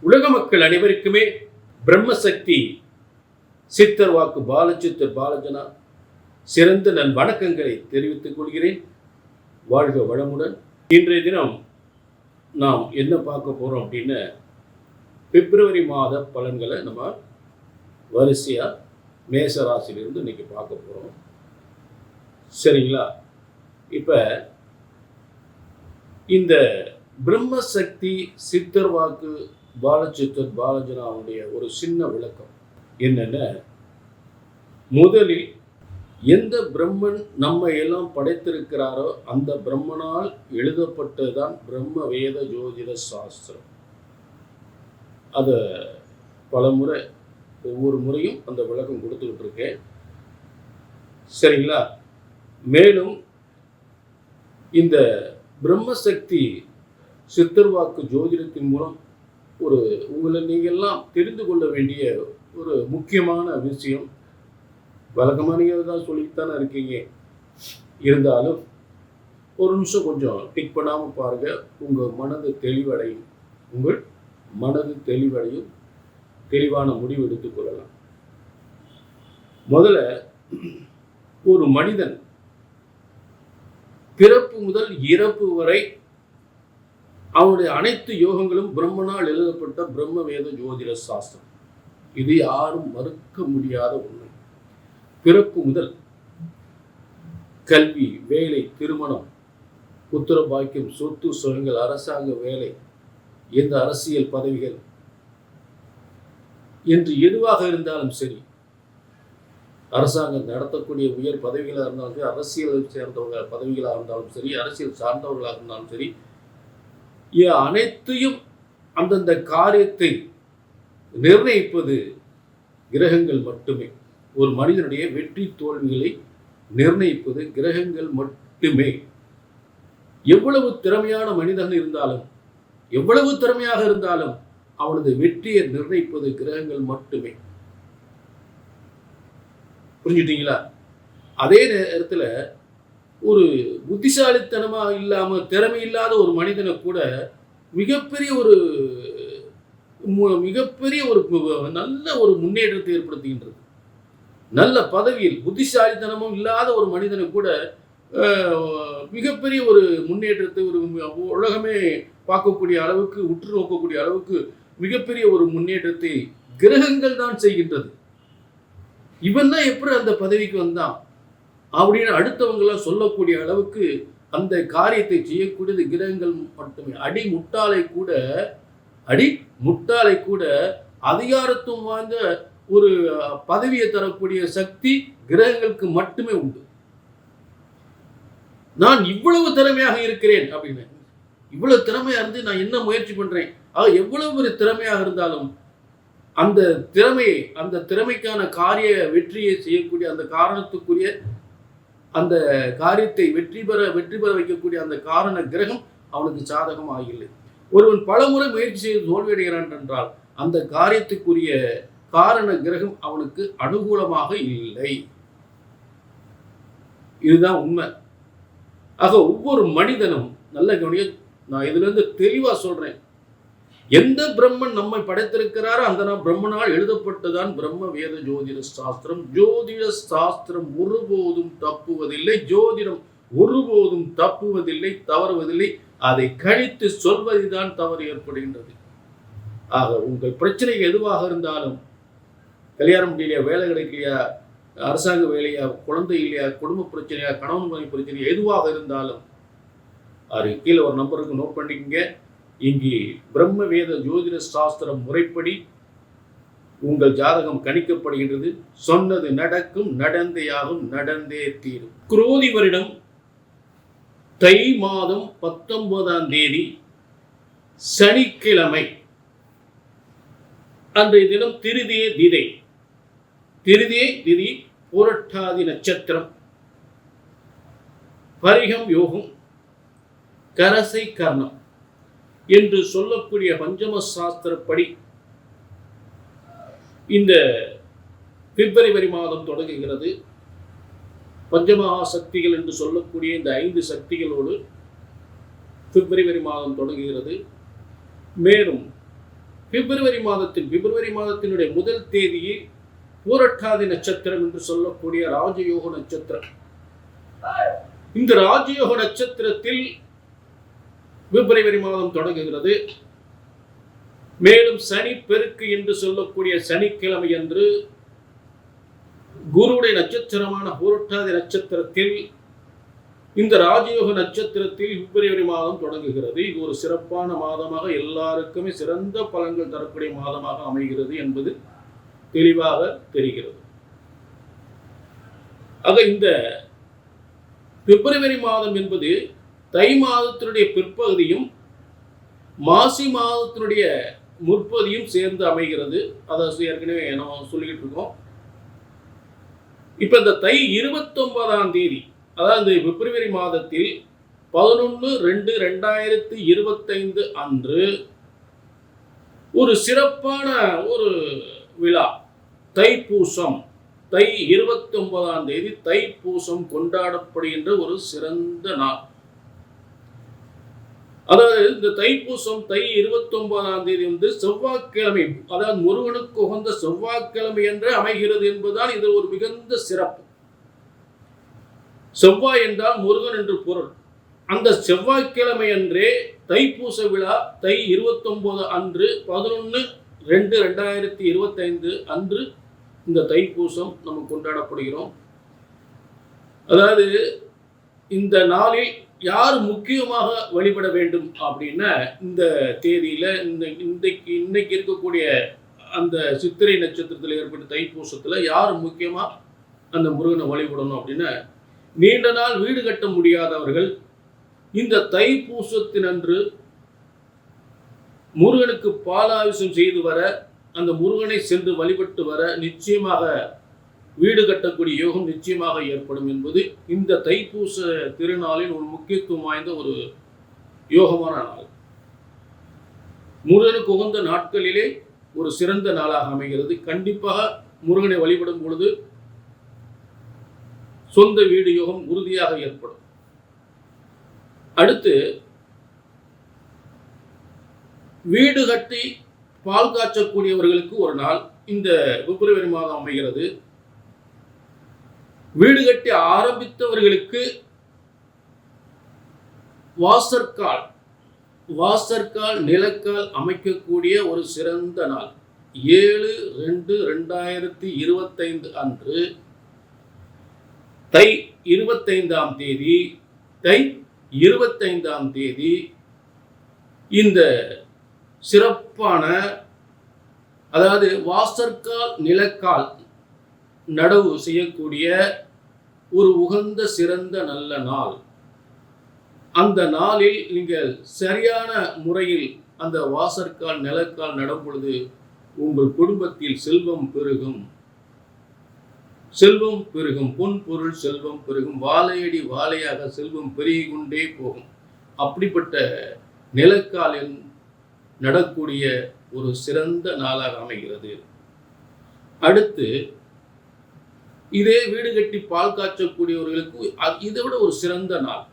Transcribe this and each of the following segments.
உலக மக்கள் அனைவருக்குமே பிரம்மசக்தி சித்தர் வாக்கு பாலச்சித்தர் பாலஜனா சிறந்த நல் வணக்கங்களை தெரிவித்துக் கொள்கிறேன். வாழ்க வளமுடன். இன்றைய தினம் நாம் என்ன பார்க்க போறோம் அப்படின்னு, பிப்ரவரி மாத பலன்களை நம்ம வரிசையா மேச ராசியிலிருந்து இன்னைக்கு பார்க்க போறோம். சரிங்களா? இப்ப இந்த பிரம்மசக்தி சித்தர் வாக்கு பாலச்சித்தர் பாலஜனாவுடைய ஒரு சின்ன விளக்கம் என்னன்னா, முதலில் எந்த பிரம்மன் நம்ம எல்லாம் படைத்திருக்கிறாரோ அந்த பிரம்மனால் எழுதப்பட்டதுதான் பிரம்ம வேத ஜோதிட சாஸ்திரம். அதை பல முறை ஒவ்வொரு முறையும் அந்த விளக்கம் கொடுத்துக்கிட்டு இருக்கேன். சரிங்களா? மேலும் இந்த பிரம்மசக்தி சித்தர் வாக்கு ஜோதிடத்தின் மூலம் உங்களை நீங்கள்லாம் தெரிந்து கொள்ள வேண்டிய ஒரு முக்கியமான விஷயம், வழக்கமாக நீங்கள் தான் சொல்லித்தானே இருக்கீங்க, இருந்தாலும் ஒரு நிமிஷம் கொஞ்சம் டிக் பண்ணாமல் பாருங்க. உங்கள் மனது தெளிவடையும், தெளிவான முடிவு எடுத்துக்கொள்ளலாம். முதல்ல ஒரு மனிதன் பிறப்பு முதல் இறப்பு வரை அவனுடைய அனைத்து யோகங்களும் பிரம்மனால் எழுதப்பட்ட பிரம்ம வேத ஜோதிட சாஸ்திரம். இது யாரும் மறுக்க முடியாத உண்மை. பிறப்பு முதல் கல்வி, வேலை, திருமணம், புத்திர பாக்கியம், சொத்து சுகங்கள், அரசாங்க வேலை, எந்த அரசியல் பதவிகள் என்று எதுவாக இருந்தாலும் சரி, அரசாங்கம் நடத்தக்கூடிய உயர் பதவிகளாக இருந்தாலும் சரி, அரசியல் சேர்ந்தவங்க பதவிகளாக இருந்தாலும் சரி, அரசியல் சார்ந்தவர்களாக இருந்தாலும் சரி, அனைத்தையும் அந்தந்த காரியத்தை நிர்ணயிப்பது கிரகங்கள் மட்டுமே. ஒரு மனிதனுடைய வெற்றி தோல்விகளை நிர்ணயிப்பது கிரகங்கள் மட்டுமே. எவ்வளவு திறமையான மனிதன் இருந்தாலும், எவ்வளவு திறமையாக இருந்தாலும் அவனது வெற்றியை நிர்ணயிப்பது கிரகங்கள் மட்டுமே. புரிஞ்சுட்டீங்களா? அதே நேரத்தில் ஒரு புத்திசாலித்தனமா இல்லாம திறமை இல்லாத ஒரு மனிதனை கூட மிகப்பெரிய ஒரு நல்ல ஒரு முன்னேற்றத்தை ஏற்படுத்துகின்றது. நல்ல பதவியில் புத்திசாலித்தனமும் இல்லாத ஒரு மனிதனை கூட மிகப்பெரிய ஒரு முன்னேற்றத்தை, ஒரு உலகமே பார்க்கக்கூடிய அளவுக்கு, உற்று நோக்கக்கூடிய அளவுக்கு மிகப்பெரிய ஒரு முன்னேற்றத்தை கிரகங்கள் தான் செய்கின்றது. இவன் தான் எப்படி அந்த பதவிக்கு வந்தான் அப்படின்னு அடுத்தவங்களாம் சொல்லக்கூடிய அளவுக்கு அந்த காரியத்தை செய்யக்கூடியது கிரகங்கள் மட்டுமே. அடி முட்டாளை கூட அதிகாரத்துவம் வாய்ந்த ஒரு பதவியை தரக்கூடிய சக்தி கிரகங்களுக்கு மட்டுமே உண்டு. நான் இவ்வளவு திறமையாக இருக்கிறேன் அப்படின்னு, இவ்வளவு திறமையா இருந்து நான் என்ன முயற்சி பண்றேன், எவ்வளவு ஒரு திறமையாக இருந்தாலும் அந்த திறமைக்கான காரிய வெற்றியை செய்யக்கூடிய அந்த காரணத்துக்குரிய அந்த காரியத்தை வெற்றி பெற வைக்கக்கூடிய அந்த காரண கிரகம் அவனுக்கு சாதகமாக இல்லை. ஒருவன் பலமுறை முயற்சி செய்து தோல்வியடைகிறான் என்றால் அந்த காரியத்துக்குரிய காரண கிரகம் அவனுக்கு அனுகூலமாக இல்லை. இதுதான் உண்மை. ஆக ஒவ்வொரு மனிதனும் நல்ல கவனிய, நான் இதுல இருந்து தெளிவா சொல்றேன், எந்த பிரம்மன் நம்மை படைத்திருக்கிறாரோ அந்த பிரம்மனால் எழுதப்பட்டதான் பிரம்ம வேத ஜோதிட சாஸ்திரம். ஜோதிட சாஸ்திரம் ஒருபோதும் தப்புவதில்லை, ஜோதிடம் ஒருபோதும் தப்புவதில்லை, தவறுவதில்லை. அதை கழித்து சொல்வதுதான் தவறு ஏற்படுகின்றது. ஆக உங்கள் பிரச்சனை எதுவாக இருந்தாலும், கல்யாணம் முடியலையா, வேலை கிடைக்கலையா, அரசாங்க வேலையா, குழந்தை இல்லையா, குடும்ப பிரச்சனையா, கணவன் மனைவி பிரச்சனையா, எதுவாக இருந்தாலும் அது கீழே ஒரு நம்பருக்கு நோட் பண்ணிக்கங்க. இங்கே பிரம்ம வேத ஜோதிட சாஸ்திரம் முறைப்படி உங்கள் ஜாதகம் கணிக்கப்படுகின்றது. சொன்னது நடக்கும், நடந்தேயாகும், நடந்தே தீரும். குரோதி வருடம் தை மாதம் 19ஆம் தேதி சனிக்கிழமை அன்றைய தினம் திருதியே திதி, புரட்டாதி நட்சத்திரம், பரிகம் யோகம், கரசை கர்ணம் என்று சொல்லக்கூடிய பஞ்சம சாஸ்திரப்படி இந்த பிப்ரவரி மாதம் தொடங்குகிறது. பஞ்சமகா சக்திகள் என்று சொல்லக்கூடிய இந்த 5 சக்திகளோடு பிப்ரவரி மாதம் தொடங்குகிறது. மேலும் பிப்ரவரி மாதத்தினுடைய முதல் தேதியில் பூரட்டாதி நட்சத்திரம் என்று சொல்லக்கூடிய ராஜயோக நட்சத்திரம். இந்த ராஜயோக நட்சத்திரத்தில் பிப்ரவரி மாதம் தொடங்குகிறது. மேலும் சனி பெருக்கு என்று சொல்லக்கூடிய சனிக்கிழமை அன்று குருவுடைய நட்சத்திரமான பூரட்டாதி நட்சத்திரத்தில் இந்த ராஜயோக நட்சத்திரத்தில் பிப்ரவரி மாதம் தொடங்குகிறது. இது ஒரு சிறப்பான மாதமாக, எல்லாருக்குமே சிறந்த பலன்கள் தரக்கூடிய மாதமாக அமைகிறது என்பது தெளிவாக தெரிகிறது. ஆக இந்த பிப்ரவரி மாதம் என்பது தை மாதத்தினுடைய பிற்பகுதியும் மாசி மாதத்தினுடைய முற்பகுதியும் சேர்ந்து அமைகிறது. அதை ஏற்கனவே நம்ம சொல்லிக்கிட்டு இருக்கோம். இப்ப இந்த தை 29ஆம் தேதி, அதாவது பிப்ரவரி மாதத்தில் 11/2/2025 அன்று ஒரு சிறப்பான ஒரு விழா, தைப்பூசம். தை 29ஆம் தேதி தைப்பூசம் கொண்டாடப்படுகின்ற ஒரு சிறந்த நாள். அதாவது இந்த தைப்பூசம் தை 29ஆம் தேதி வந்து செவ்வாய்க்கிழமை, அதாவது முருகனுக்கு உகந்த செவ்வாய்க்கிழமை என்று அமைகிறது என்பதுதான் இது ஒரு மிகுந்த சிறப்பு. செவ்வாய் என்றால் முருகன் என்று பொருள். அந்த செவ்வாய்க்கிழமை அன்றே தைப்பூச விழா தை 29 அன்று 11/2/2025 அன்று இந்த தைப்பூசம் நம்ம கொண்டாடப்படுகிறோம். அதாவது இந்த நாளில் யார் முக்கியமாக வழிபட வேண்டும் அப்படின்னா, இந்த தேதியில இன்னைக்கு இருக்கக்கூடிய அந்த சித்திரை நட்சத்திரத்தில் ஏற்பட்ட தைப்பூசத்துல யார் முக்கியமா அந்த முருகனை வழிபடணும் அப்படின்னா, நீண்ட நாள் வீடு கட்ட முடியாதவர்கள் இந்த தைப்பூசத்தினன்று முருகனுக்கு பாலாபிஷேகம் செய்து வர, அந்த முருகனை சென்று வழிபட்டு வர நிச்சயமாக வீடு கட்டக்கூடிய யோகம் நிச்சயமாக ஏற்படும் என்பது இந்த தைப்பூச திருநாளின் ஒரு முக்கியத்துவம் வாய்ந்த ஒரு யோகமான நாள். முருகனுக்கு உகந்த நாட்களிலே ஒரு சிறந்த நாளாக அமைகிறது. கண்டிப்பாக முருகனை வழிபடும் பொழுது சொந்த வீடு யோகம் உறுதியாக ஏற்படும். அடுத்து, வீடு கட்டி பால் காய்ச்சக்கூடியவர்களுக்கு ஒரு நாள் இந்த பிப்ரவரி மாதம் அமைகிறது. வீடு கட்டி ஆரம்பித்தவர்களுக்கு வாசற்கால் நிலக்கால் அமைக்கக்கூடிய ஒரு சிறந்த நாள் 7/2/2025 அன்று தை 25ஆம் தேதி இந்த சிறப்பான, அதாவது வாசற்கால் நிலக்கால் நடவு செய்யக்கூடிய ஒரு உகந்த சிறந்த நல்ல நாள். அந்த நாளில் நீங்கள் சரியான முறையில் அந்த வாசற்கால் நிலக்கால் நடும் பொழுது உங்கள் குடும்பத்தில் செல்வம் பெருகும், பொன் பொருள் செல்வம் பெருகும், வாழையடி வாழையாக செல்வம் பெருகி கொண்டே போகும். அப்படிப்பட்ட நிலக்காலில் நடக்கூடிய ஒரு சிறந்த நாளாக அமைகிறது. அடுத்து, இதே வீடு கட்டி பால் காய்ச்சக்கூடியவர்களுக்கு இதை விட ஒரு சிறந்த நாள்,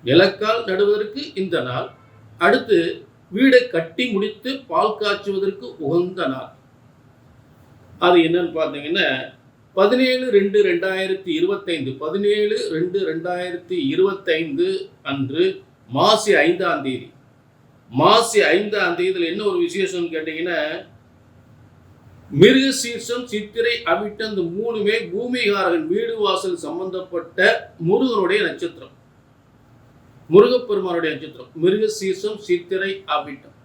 நிலக்கால் நடுவதற்கு இந்த நாள். அடுத்து, வீடை கட்டி முடித்து பால் காய்ச்சுவதற்கு உகந்த நாள். அது என்னன்னு பார்த்தீங்கன்னா 17/2/2025 அன்று மாசி 5ஆம் தேதி. மாசி 5ஆம் தேதியில் என்ன ஒரு விசேஷம் கேட்டீங்கன்னா, மிருகசீர்ஷம், சித்திரை, அவிட்டம், இந்த மூணுமே பூமிகாரகன் வீடு வாசல் சம்பந்தப்பட்ட முருகனுடைய நட்சத்திரம், முருகப்பெருமானுடைய நட்சத்திரம். மிருகசீர்ஷம், சித்திரை, அவிட்டம்.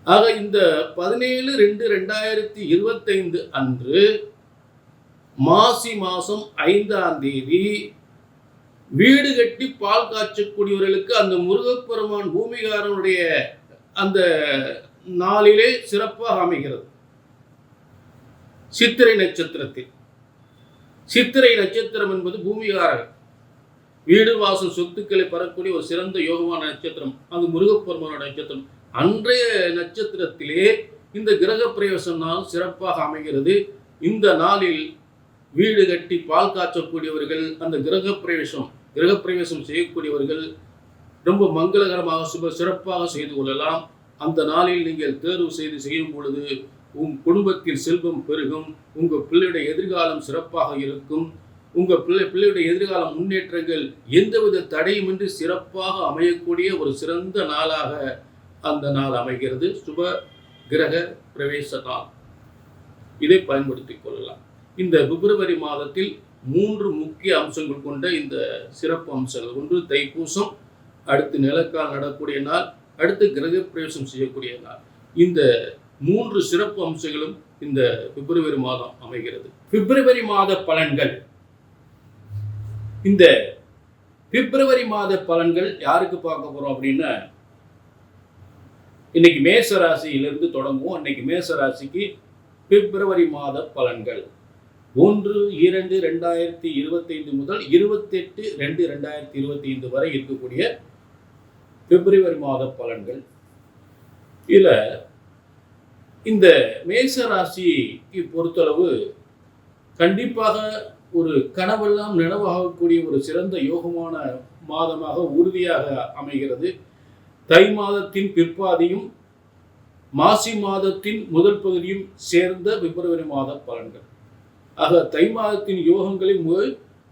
ஆக இந்த 17/2/2025 அன்று மாசி மாசம் 5ஆம் தேதி வீடு கட்டி பால் காய்ச்சக்கூடியவர்களுக்கு அந்த முருகப்பெருமான் பூமிகாரனுடைய அந்த நாளிலே சிறப்பாக அமைகிறது. சித்திரை நட்சத்திரத்தில், சித்திரை நட்சத்திரம் என்பது பூமிகாரகன், வீடு வாசல் சொத்துக்களை பெறக்கூடிய ஒரு சிறந்த யோகமான நட்சத்திரம். அது முருகப்பெருமானோட நட்சத்திரம். அன்றைய நட்சத்திரத்திலே இந்த கிரக பிரவேசம் நாள் சிறப்பாக அமைகிறது. இந்த நாளில் வீடு கட்டி பால் காய்ச்சக்கூடியவர்கள், அந்த கிரகப்பிரவேசம் செய்யக்கூடியவர்கள் ரொம்ப மங்களகரமாக சிறப்பாக செய்து கொள்ளலாம். அந்த நாளில் நீங்கள் தேர்வு செய்யும் பொழுது குடும்பத்தில் செல்வம் பெருகும், உங்கள் பிள்ளையுடைய எதிர்காலம் சிறப்பாக இருக்கும், உங்கள் பிள்ளையுடைய எதிர்கால முன்னேற்றங்கள் எந்தவித தடையுமின்றி சிறப்பாக அமையக்கூடிய ஒரு சிறந்த நாளாக அந்த நாள் அமைகிறது. சுப கிரக பிரவேச நாள். இதை பயன்படுத்திக் கொள்ளலாம். இந்த பிப்ரவரி மாதத்தில் 3 முக்கிய அம்சங்கள் கொண்ட இந்த சிறப்பு அம்சங்கள். ஒன்று தைப்பூசம், அடுத்து நிலக்கால் நடக்கூடிய நாள், அடுத்து கிரக பிரவேசம் செய்யக்கூடிய நாள். இந்த 3 சிறப்பு அம்சங்களும் இந்த பிப்ரவரி மாதம் அமைகிறது. பிப்ரவரி மாத பலன்கள். இந்த பிப்ரவரி மாத பலன்கள் யாருக்கு பார்க்க போறோம் அப்படின்னா, இன்னைக்கு மேச ராசியிலிருந்து தொடங்குவோம். இன்னைக்கு மேச ராசிக்கு பிப்ரவரி மாத பலன்கள் 1/2/2025 முதல் 28/2/2025 வரை இருக்கக்கூடிய பிப்ரவரி மாத பலன்கள். இதுல இந்த மேச ராசியை பொறுத்தளவு கண்டிப்பாக ஒரு கனவெல்லாம் நினைவாகக்கூடிய ஒரு சிறந்த யோகமான மாதமாக உறுதியாக அமைகிறது. தை மாதத்தின் பிற்பாதியும் மாசி மாதத்தின் முதல் பகுதியும் சேர்ந்த பிப்ரவரி மாத பலன்கள். ஆக தை மாதத்தின் யோகங்களில்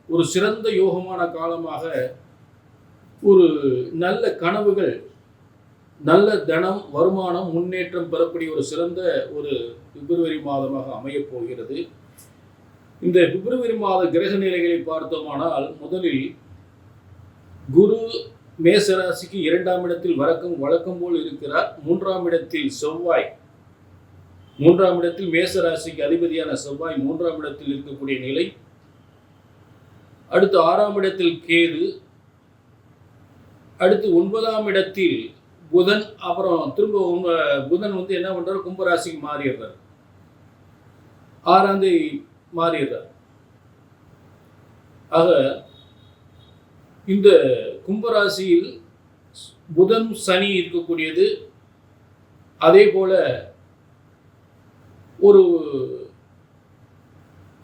ஒரு சிறந்த யோகமான காலமாக ஒரு நல்ல கனவுகள், நல்ல தனம், வருமானம், முன்னேற்றம் பெறக்கூடிய ஒரு சிறந்த ஒரு பிப்ரவரி மாதமாக அமையப் போகிறது. இந்த பிப்ரவரி மாத கிரக நிலைகளை பார்த்தோமானால், முதலில் குரு மேசராசிக்கு 2ஆம் இடத்தில் வழக்கம் போல் இருக்கிறார். 3ஆம் இடத்தில் செவ்வாய், 3ஆம் இடத்தில் மேசராசிக்கு அதிபதியான செவ்வாய் 3ஆம் இடத்தில் இருக்கக்கூடிய நிலை. அடுத்து 6ஆம் இடத்தில் கேது, அடுத்து 9ஆம் இடத்தில் புதன். அப்புறம் திரும்ப புதன் என்ன பண்றாரு, கும்பராசிக்கு மாறிடுறார், 6ஆம் தேதி மாறிடுறார். ஆக இந்த கும்பராசியில் புதன் சனி இருக்கக்கூடியது. அதே போல ஒரு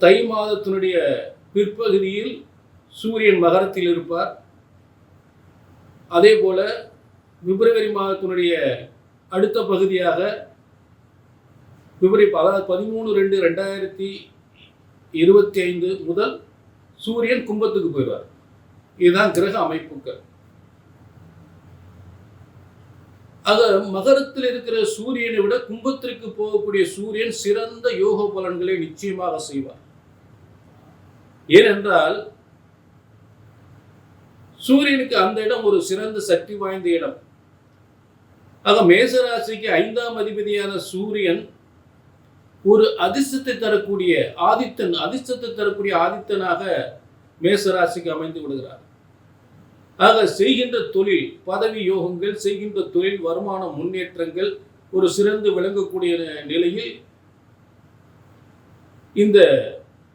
தை மாதத்தினுடைய பிற்பகுதியில் சூரியன் மகரத்தில் இருப்பார். அதே போல பிப்ரவரி மாதத்தினுடைய அடுத்த பகுதியாக பிப்ரவரி 13/2/2025 முதல் சூரியன் கும்பத்துக்கு போயிடுவார். இதுதான் கிரக அமைப்புகள். ஆக மகரத்தில் இருக்கிற சூரியனை விட கும்பத்திற்கு போகக்கூடிய சூரியன் சிறந்த யோக பலன்களை நிச்சயமாக செய்வார். ஏனென்றால் சூரியனுக்கு அந்த இடம் ஒரு சிறந்த சக்தி வாய்ந்த இடம். ஆக மேசராசிக்கு 5ஆம் அதிபதியான சூரியன் ஒரு அதிர்ஷ்டத்தை தரக்கூடிய ஆதித்தனாக மேசராசிக்கு அமைந்து விடுகிறார். ஆக செய்கின்ற தொழில் பதவி யோகங்கள், செய்கின்ற தொழில் வருமான முன்னேற்றங்கள் ஒரு சிறந்து விளங்கக்கூடிய நிலையில் இந்த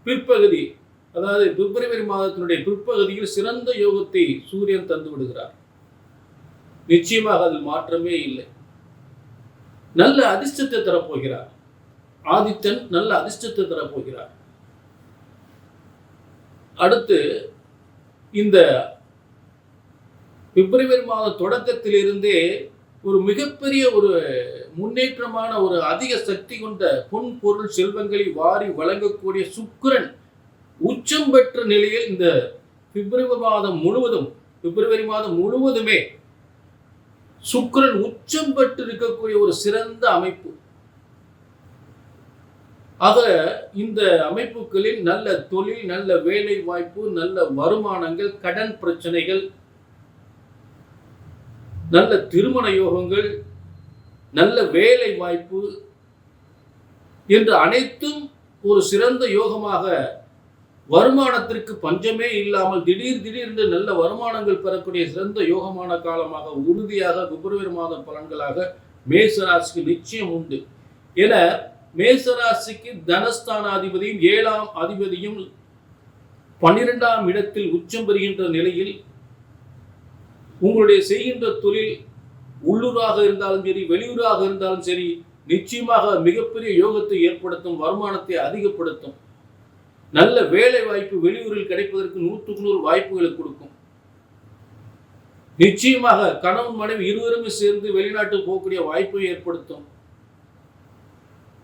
பிற்பகுதி, அதாவது பிப்ரவரி மாதத்தினுடைய பிற்பகுதியில் சிறந்த யோகத்தை சூரியன் தந்து விடுகிறார். நிச்சயமாக அதில் மாற்றமே இல்லை. நல்ல அதிர்ஷ்டத்தை தரப்போகிறார். ஆதித்தன் நல்ல அதிர்ஷ்டத்தை தரப்போகிறார். அடுத்து இந்த பிப்ரவரி மாத தொடக்கத்திலிருந்தே ஒரு மிகப்பெரிய ஒரு முன்னேற்றமான ஒரு அதிக சக்தி கொண்ட பொன் பொருள் செல்வங்களை வாரி வழங்கக்கூடிய சுக்கிரன் உச்சம் பெற்ற நிலையில் இந்த பிப்ரவரி மாதம் முழுவதுமே சுக்கிரன் உச்சம் பெற்று இருக்கக்கூடிய ஒரு சிறந்த அமைப்பு. ஆக இந்த அமைப்புகளில் நல்ல தொழில், நல்ல வேலை வாய்ப்பு, நல்ல வருமானங்கள், கடன் பிரச்சனைகள், நல்ல திருமண யோகங்கள், நல்ல வேலை வாய்ப்பு என்று அனைத்தும் ஒரு சிறந்த யோகமாக, வருமானத்திற்கு பஞ்சமே இல்லாமல் திடீர் நல்ல வருமானங்கள் பெறக்கூடிய சிறந்த யோகமான காலமாக உறுதியாக பிப்ரவரி மாத பலன்களாக மேசராசிக்கு நிச்சயம் உண்டு. என மேசராசிக்கு தனஸ்தானாதிபதியும் 7ஆம் அதிபதியும் 12ஆம் இடத்தில் உச்சம் பெறுகின்ற நிலையில் உங்களுடைய செய்கின்ற தொழில் உள்ளூராக இருந்தாலும் சரி, வெளியூராக இருந்தாலும் சரி, நிச்சயமாக மிகப்பெரிய யோகத்தை ஏற்படுத்தும், வருமானத்தை அதிகப்படுத்தும். நல்ல வேலை வாய்ப்பு வெளியூரில் கிடைப்பதற்கு 100க்கு 100 வாய்ப்புகளை கொடுக்கும். நிச்சயமாக கணவன் மனைவி இருவருமே சேர்ந்து வெளிநாட்டு போகக்கூடிய வாய்ப்பை ஏற்படுத்தும்.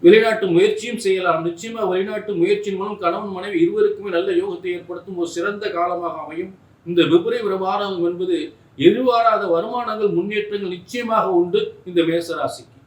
வெளிநாட்டு முயற்சியும் செய்யலாம். நிச்சயமா வெளிநாட்டு முயற்சியின் மூலம் கணவன் மனைவி இருவருக்குமே நல்ல யோகத்தை ஏற்படுத்தும் ஒரு சிறந்த காலமாக அமையும். இந்த பிப்ரவரி மாதம் என்பது எதிர்பாராத வருமானங்கள் முன்னேற்றங்கள் நிச்சயமாக உண்டு இந்த மேச ராசிக்கு.